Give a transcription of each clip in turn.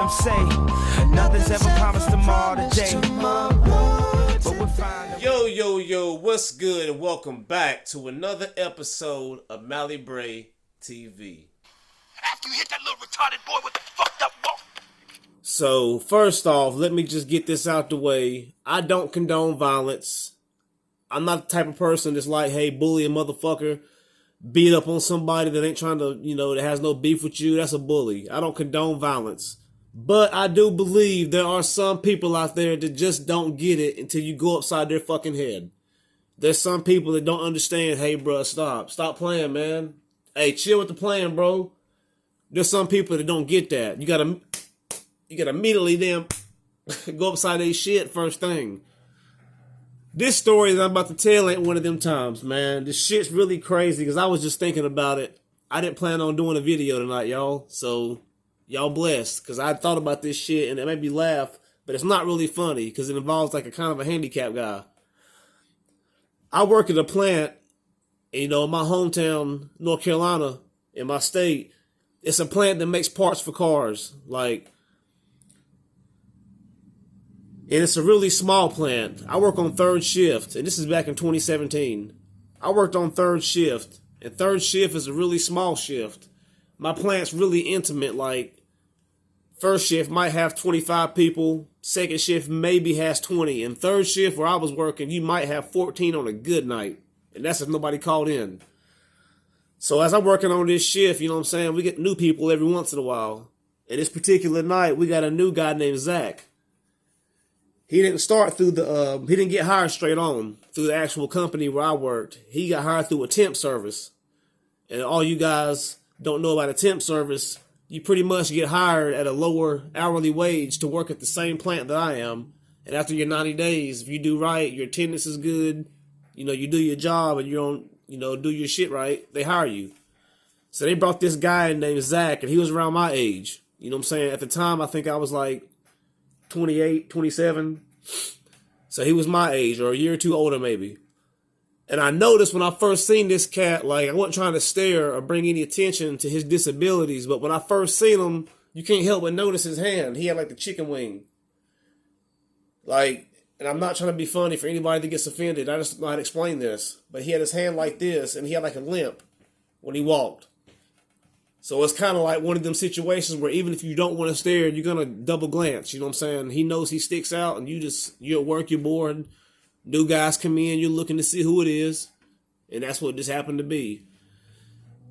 them say, nothing's ever promised tomorrow today. But we'll find Yo, what's good? And welcome back to another episode of Mally Bray TV. After you hit that little retarded boy with the fucked up walk. So, first off, let me just get this out the way. I don't condone violence. I'm not the type of person that's like, hey, bully a motherfucker, beat up on somebody that ain't trying to, that has no beef with you. That's a bully. I don't condone violence. But I do believe there are some people out there that just don't get it until you go upside their fucking head. There's some people that don't understand, hey, bro, stop. Stop playing, man. Hey, chill with the playing, bro. There's some people that don't get that. You gotta immediately then go upside their shit first thing. This story that I'm about to tell ain't one of them times, man. This shit's really crazy because I was just thinking about it. I didn't plan on doing a video tonight, y'all. So, y'all blessed because I thought about this shit and it made me laugh. But it's not really funny because it involves like a kind of a handicapped guy. I work at a plant, in my hometown, North Carolina, in my state. It's a plant that makes parts for cars. And it's a really small plant. I work on third shift, and this is back in 2017. I worked on third shift, and third shift is a really small shift. My plant's really intimate, first shift might have 25 people, second shift maybe has 20, and third shift where I was working, you might have 14 on a good night, and that's if nobody called in. So as I'm working on this shift, we get new people every once in a while. And this particular night, we got a new guy named Zach. He didn't start through he didn't get hired straight on through the actual company where I worked. He got hired through a temp service. And all you guys don't know about a temp service, you pretty much get hired at a lower hourly wage to work at the same plant that I am. And after your 90 days, if you do right, your attendance is good, you do your job and you don't, do your shit right, they hire you. So they brought this guy named Zach, and he was around my age. You know what I'm saying? At the time, I think I was 28, 27. So he was my age, or a year or two older maybe. And I noticed when I first seen this cat, I wasn't trying to stare or bring any attention to his disabilities, but when I first seen him, you can't help but notice his hand. He had the chicken wing. And I'm not trying to be funny for anybody that gets offended. I just know how to explain this. But he had his hand like this, and he had a limp when he walked. So it's kind of like one of them situations where even if you don't want to stare, you're going to double glance. You know what I'm saying? He knows he sticks out, and you're at work, you're bored. New guys come in, you're looking to see who it is. And that's what this happened to be.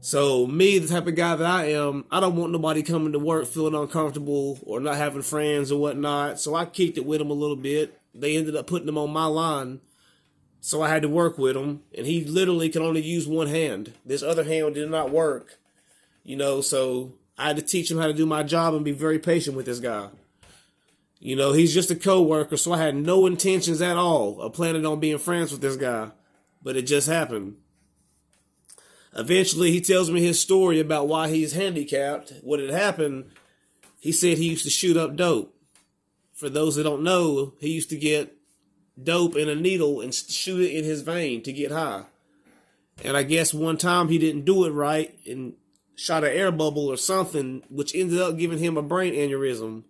So me, the type of guy that I am, I don't want nobody coming to work feeling uncomfortable or not having friends or whatnot. So I kicked it with him a little bit. They ended up putting him on my line. So I had to work with him. And he literally could only use one hand. This other hand did not work. So I had to teach him how to do my job and be very patient with this guy. He's just a co-worker, so I had no intentions at all of planning on being friends with this guy. But it just happened. Eventually, he tells me his story about why he's handicapped. What had happened, he said he used to shoot up dope. For those that don't know, he used to get dope in a needle and shoot it in his vein to get high. And I guess one time he didn't do it right and shot an air bubble or something, which ended up giving him a brain aneurysm,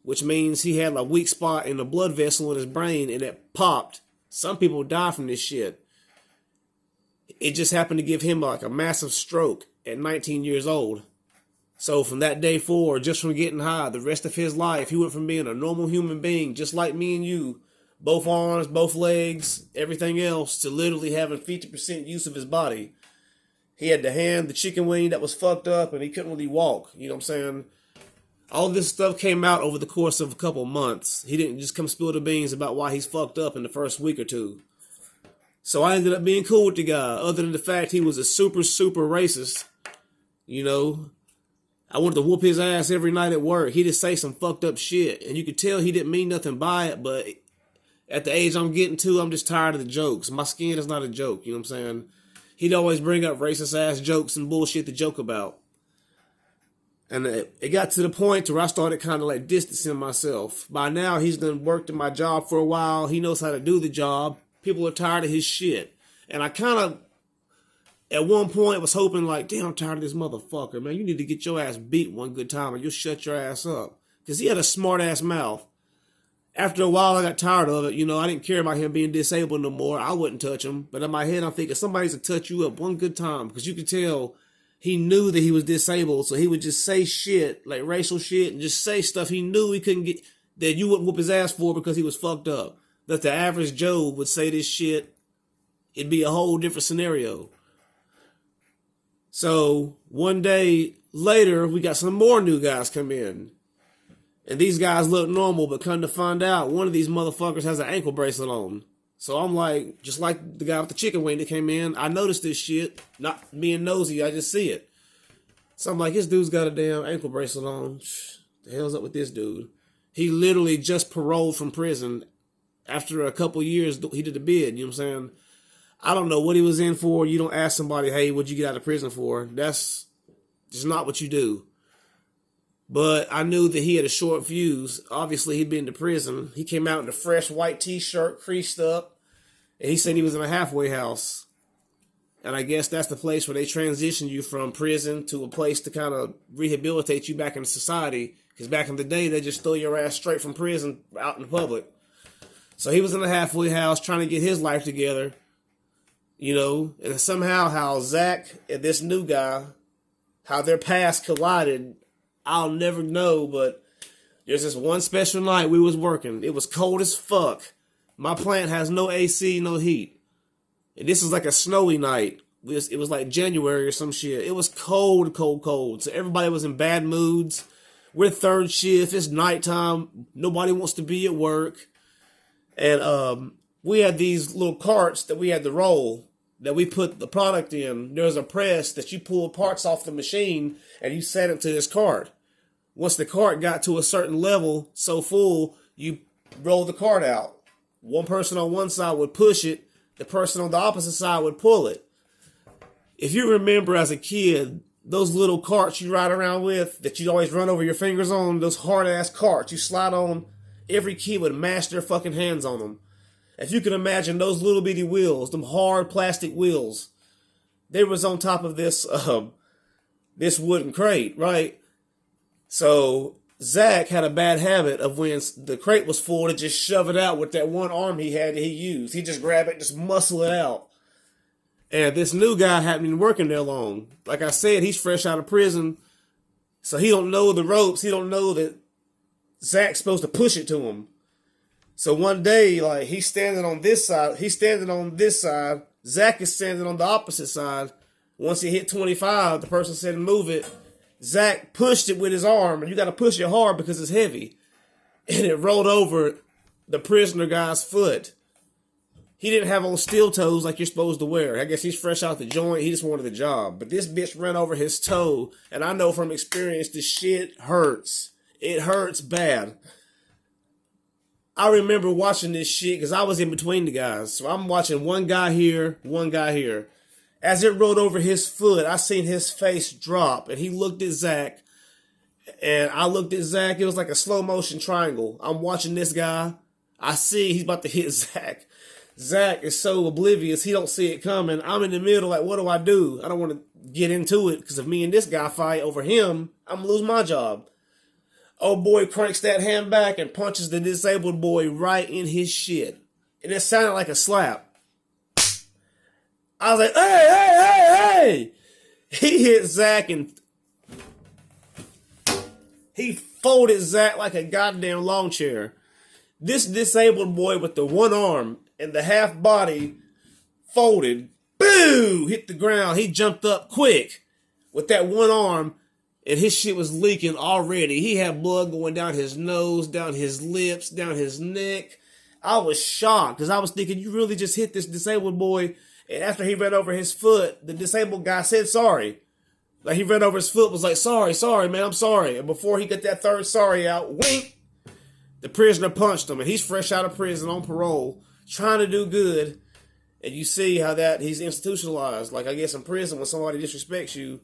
which means he had a weak spot in the blood vessel in his brain and it popped. Some people die from this shit. It just happened to give him a massive stroke at 19 years old. So from that day forward, just from getting high, the rest of his life, he went from being a normal human being, just like me and you, both arms, both legs, everything else, to literally having 50% use of his body. He had the chicken wing that was fucked up, and he couldn't really walk. You know what I'm saying? All this stuff came out over the course of a couple months. He didn't just come spill the beans about why he's fucked up in the first week or two. So I ended up being cool with the guy, other than the fact he was a super, super racist. I wanted to whoop his ass every night at work. He just say some fucked up shit, and you could tell he didn't mean nothing by it, but at the age I'm getting to, I'm just tired of the jokes. My skin is not a joke, you know what I'm saying? He'd always bring up racist-ass jokes and bullshit to joke about. And it got to the point where I started kind of distancing myself. By now, he's done worked in my job for a while. He knows how to do the job. People are tired of his shit. And I kind of, at one point, was hoping damn, I'm tired of this motherfucker, man. You need to get your ass beat one good time or you'll shut your ass up. because he had a smart-ass mouth. After a while, I got tired of it. You know, I didn't care about him being disabled no more. I wouldn't touch him. But in my head, I'm thinking somebody's to touch you up one good time, because you could tell he knew that he was disabled, so he would just say shit, like racial shit, and just say stuff he knew he couldn't get, that you wouldn't whoop his ass for because he was fucked up. That the average Joe would say this shit, it'd be a whole different scenario. So one day later, we got some more new guys come in. And these guys look normal, but come to find out, one of these motherfuckers has an ankle bracelet on. So I'm like, just like the guy with the chicken wing that came in, I noticed this shit. Not being nosy, I just see it. So I'm like, this dude's got a damn ankle bracelet on. The hell's up with this dude? He literally just paroled from prison. After a couple years, he did the bid, you know what I'm saying? I don't know what he was in for. You don't ask somebody, hey, what'd you get out of prison for? That's just not what you do. But I knew that he had a short fuse. Obviously, he'd been to prison. He came out in a fresh white t-shirt, creased up, and he said he was in a halfway house. And I guess that's the place where they transition you from prison to a place to kind of rehabilitate you back into society. Because back in the day, they just throw your ass straight from prison out in the public. So he was in a halfway house trying to get his life together. You know, and somehow how Zach and this new guy, how their paths collided, I'll never know, but there's this one special night we was working. It was cold as fuck. My plant has no AC, no heat. And this is like a snowy night. It was like January or some shit. It was cold, cold, cold. So everybody was in bad moods. We're third shift. It's nighttime. Nobody wants to be at work. And we had these little carts that we had to roll, that we put the product in. There's a press that you pull parts off the machine and you set it to this cart. Once the cart got to a certain level, so full, you roll the cart out. One person on one side would push it. The person on the opposite side would pull it. If you remember as a kid, those little carts you ride around with that you'd always run over your fingers on, those hard-ass carts you slide on, every kid would mash their fucking hands on them. If you can imagine those little bitty wheels, them hard plastic wheels, they was on top of this this wooden crate, right? So Zach had a bad habit of when the crate was full to just shove it out with that one arm he had that he used. He just grab it, just muscle it out. And this new guy hadn't been working there long. Like I said, he's fresh out of prison, so he don't know the ropes. He don't know that Zach's supposed to push it to him. So one day, like, he's standing on this side. He's standing on this side. Zach is standing on the opposite side. Once he hit 25, the person said move it. Zach pushed it with his arm, and you got to push it hard because it's heavy. And it rolled over the prisoner guy's foot. He didn't have on steel toes like you're supposed to wear. I guess he's fresh out the joint. He just wanted the job. But this bitch ran over his toe, and I know from experience this shit hurts. It hurts bad. I remember watching this shit because I was in between the guys. So I'm watching one guy here, one guy here. As it rolled over his foot, I seen his face drop, and he looked at Zach, and I looked at Zach. It was like a slow motion triangle. I'm watching this guy. I see he's about to hit Zach. Zach is so oblivious, he don't see it coming. I'm in the middle, like, what do? I don't want to get into it, because if me and this guy fight over him, I'm going to lose my job. Old boy cranks that hand back and punches the disabled boy right in his shit. And it sounded like a slap. I was like, hey! He hit Zach and he folded Zach like a goddamn lawn chair. This disabled boy with the one arm and the half body folded, boo, hit the ground. He jumped up quick with that one arm, and his shit was leaking already. He had blood going down his nose, down his lips, down his neck. I was shocked because I was thinking, you really just hit this disabled boy. And after he ran over his foot, the disabled guy said sorry. Like, he ran over his foot, was like, sorry, man, I'm sorry. And before he got that third sorry out, wink, the prisoner punched him. And he's fresh out of prison on parole, trying to do good. And you see how that he's institutionalized. Like, I guess in prison, when somebody disrespects you,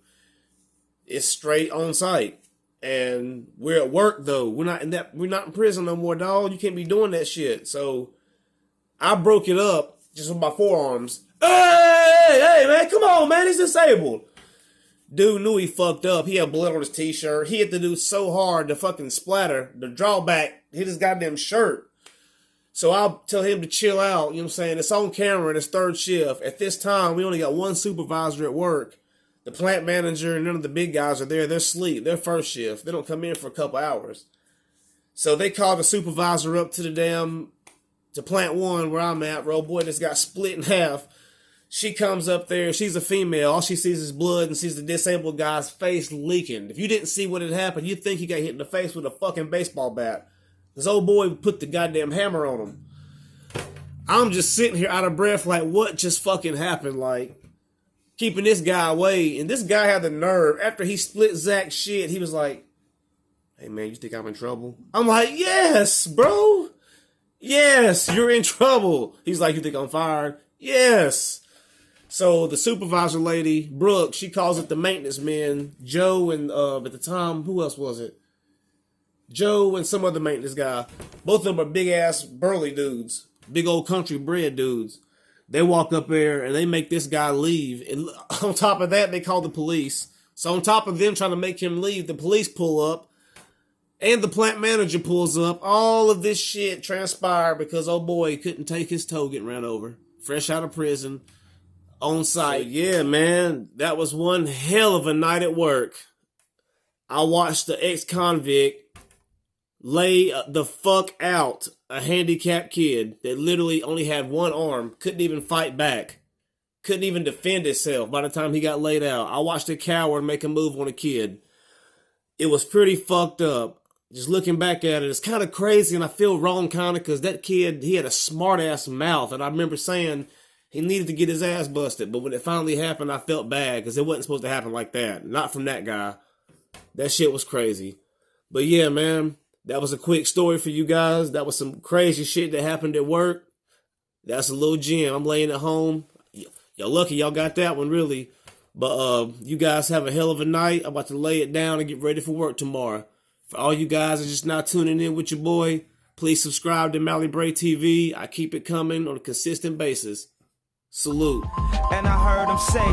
it's straight on site. And we're at work, though. We're not in prison no more, dog. You can't be doing that shit. So I broke it up just with my forearms. Hey, man, come on, man. He's disabled. Dude knew he fucked up. He had blood on his t-shirt. He hit the dude so hard, the fucking splatter, the drawback hit his goddamn shirt. So I'll tell him to chill out. You know what I'm saying? It's on camera and it's third shift. At this time, we only got one supervisor at work. The plant manager and none of the big guys are there. They're asleep. They're first shift. They don't come in for a couple hours. So they called the supervisor up to plant one where I'm at. Bro, boy, this got split in half. She comes up there. She's a female. All she sees is blood and sees the disabled guy's face leaking. If you didn't see what had happened, you'd think he got hit in the face with a fucking baseball bat. This old boy put the goddamn hammer on him. I'm just sitting here out of breath like, what just fucking happened? Like, keeping this guy away. And this guy had the nerve. After he split Zach's shit, he was like, hey, man, you think I'm in trouble? I'm like, yes, bro. Yes, you're in trouble. He's like, you think I'm fired? Yes. So the supervisor lady, Brooke, she calls it the maintenance men, Joe and, at the time, who else was it? Joe and some other maintenance guy. Both of them are big-ass, burly dudes. Big old country bred dudes. They walk up there and they make this guy leave. And on top of that, they call the police. So on top of them trying to make him leave, the police pull up. And the plant manager pulls up. All of this shit transpired because old boy couldn't take his toe getting ran over. Fresh out of prison. On site. So yeah, man. That was one hell of a night at work. I watched the ex-convict lay the fuck out a handicapped kid that literally only had one arm. Couldn't even fight back. Couldn't even defend himself by the time he got laid out. I watched a coward make a move on a kid. It was pretty fucked up. Just looking back at it, it's kind of crazy, and I feel wrong kind of because that kid, he had a smart-ass mouth, and I remember saying he needed to get his ass busted, but when it finally happened, I felt bad because it wasn't supposed to happen like that. Not from that guy. That shit was crazy. But yeah, man, that was a quick story for you guys. That was some crazy shit that happened at work. That's a little gem. I'm laying at home. Y'all lucky y'all got that one, really. But you guys have a hell of a night. I'm about to lay it down and get ready for work tomorrow. For all you guys that are just now tuning in with your boy, please subscribe to Mally Bray TV. I keep it coming on a consistent basis. Salute. And I heard him say,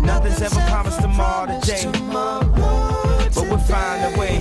nothing's ever promised tomorrow today, but we'll find a way.